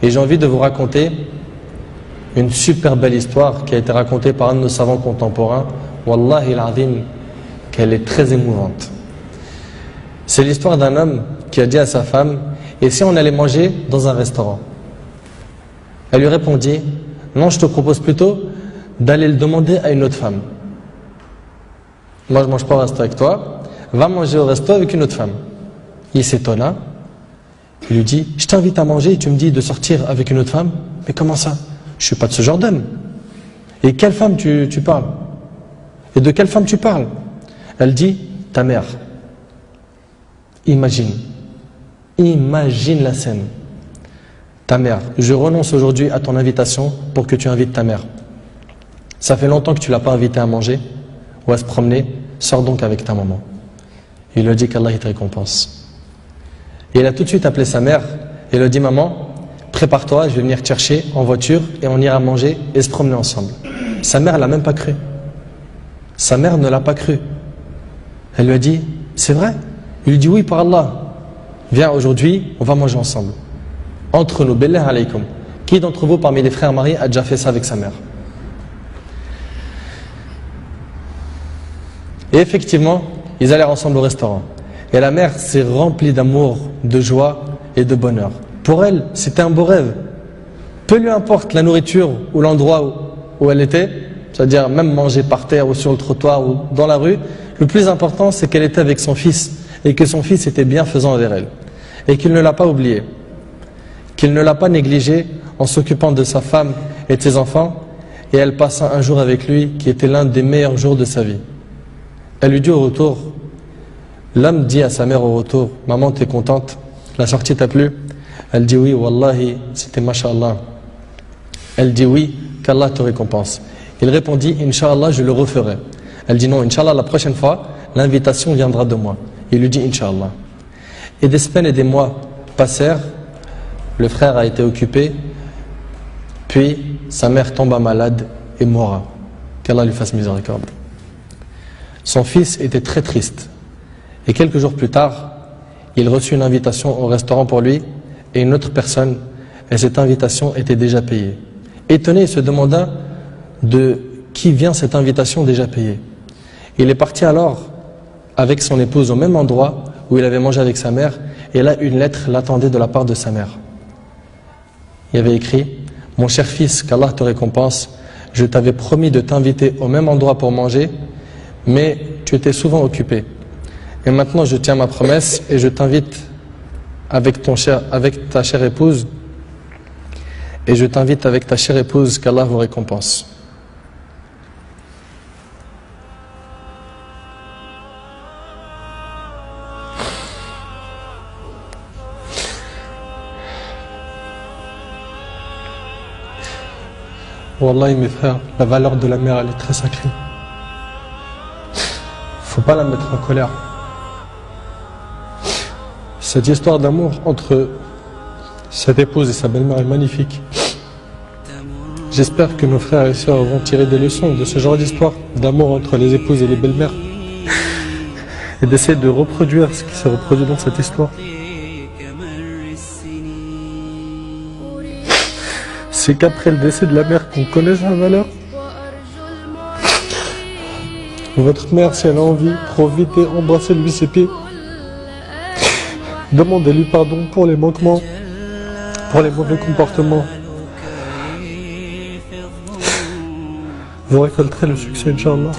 Et j'ai envie de vous raconter une super belle histoire qui a été racontée par un de nos savants contemporains. Wallahi al-azim, qu'elle est très émouvante. C'est l'histoire d'un homme qui a dit à sa femme: et si on allait manger dans un restaurant? Elle lui répondit: non, je te propose plutôt d'aller le demander à une autre femme. Moi je mange pas au resto avec toi, va manger au resto avec une autre femme. Il s'étonna, il lui dit: je t'invite à manger et tu me dis de sortir avec une autre femme? Mais comment ça? Je suis pas de ce genre d'homme. Et quelle femme tu parles? Et de quelle femme tu parles? Elle dit: ta mère. Imagine la scène. Ta mère: je renonce aujourd'hui à ton invitation pour que tu invites ta mère. Ça fait longtemps que tu l'as pas invitée à manger ou à se promener, sors donc avec ta maman. Il lui a dit qu'Allah te récompense. Et il a tout de suite appelé sa mère et lui a dit: maman, prépare-toi, je vais venir te chercher en voiture et on ira manger et se promener ensemble. Sa mère, elle n'a même pas cru. Sa mère ne l'a pas cru. Elle lui a dit: c'est vrai? Il lui dit: oui, par Allah. Viens, aujourd'hui, on va manger ensemble. Entre nous, billah alaykum. Qui d'entre vous, parmi les frères mariés, a déjà fait ça avec sa mère? Et effectivement, ils allèrent ensemble au restaurant. Et la mère s'est remplie d'amour, de joie et de bonheur. Pour elle, c'était un beau rêve. Peu lui importe la nourriture ou l'endroit où elle était, c'est-à-dire même manger par terre ou sur le trottoir ou dans la rue, le plus important, c'est qu'elle était avec son fils et que son fils était bienfaisant envers elle. Et qu'il ne l'a pas oublié, qu'il ne l'a pas négligé en s'occupant de sa femme et de ses enfants. Et elle passa un jour avec lui qui était l'un des meilleurs jours de sa vie. Elle lui dit au retour, l'homme dit à sa mère au retour: maman, t'es contente? La sortie t'a plu? Elle dit: oui, wallahi, c'était masha'Allah. Elle dit: oui, qu'Allah te récompense. Il répondit: Inch'Allah, je le referai. Elle dit: non, Inch'Allah, la prochaine fois, l'invitation viendra de moi. Il lui dit: Inch'Allah. Et des semaines et des mois passèrent, le frère a été occupé, puis sa mère tomba malade et mourra. Qu'Allah lui fasse miséricorde. Son fils était très triste. Et quelques jours plus tard, il reçut une invitation au restaurant pour lui et une autre personne, et cette invitation était déjà payée. Étonné, il se demanda de qui vient cette invitation déjà payée. Il est parti alors avec son épouse au même endroit où il avait mangé avec sa mère, et là une lettre l'attendait de la part de sa mère. Il y avait écrit: mon cher fils, qu'Allah te récompense, je t'avais promis de t'inviter au même endroit pour manger, mais tu étais souvent occupé. Et maintenant je tiens ma promesse et je t'invite avec ta chère épouse, et je t'invite avec ta chère épouse, qu'Allah vous récompense. Wallahi mes frères, la valeur de la mère, elle est très sacrée. Faut pas la mettre en colère. Cette histoire d'amour entre cette épouse et sa belle-mère est magnifique. J'espère que nos frères et sœurs vont tirer des leçons de ce genre d'histoire d'amour entre les épouses et les belles-mères et d'essayer de reproduire ce qui s'est reproduit dans cette histoire. C'est qu'après le décès de la mère qu'on connaît sa valeur. Votre mère, si elle a envie, profitez, embrassez-lui ses pieds. Demandez-lui pardon pour les manquements, pour les mauvais comportements. Vous récolterez le succès, Inch'Allah.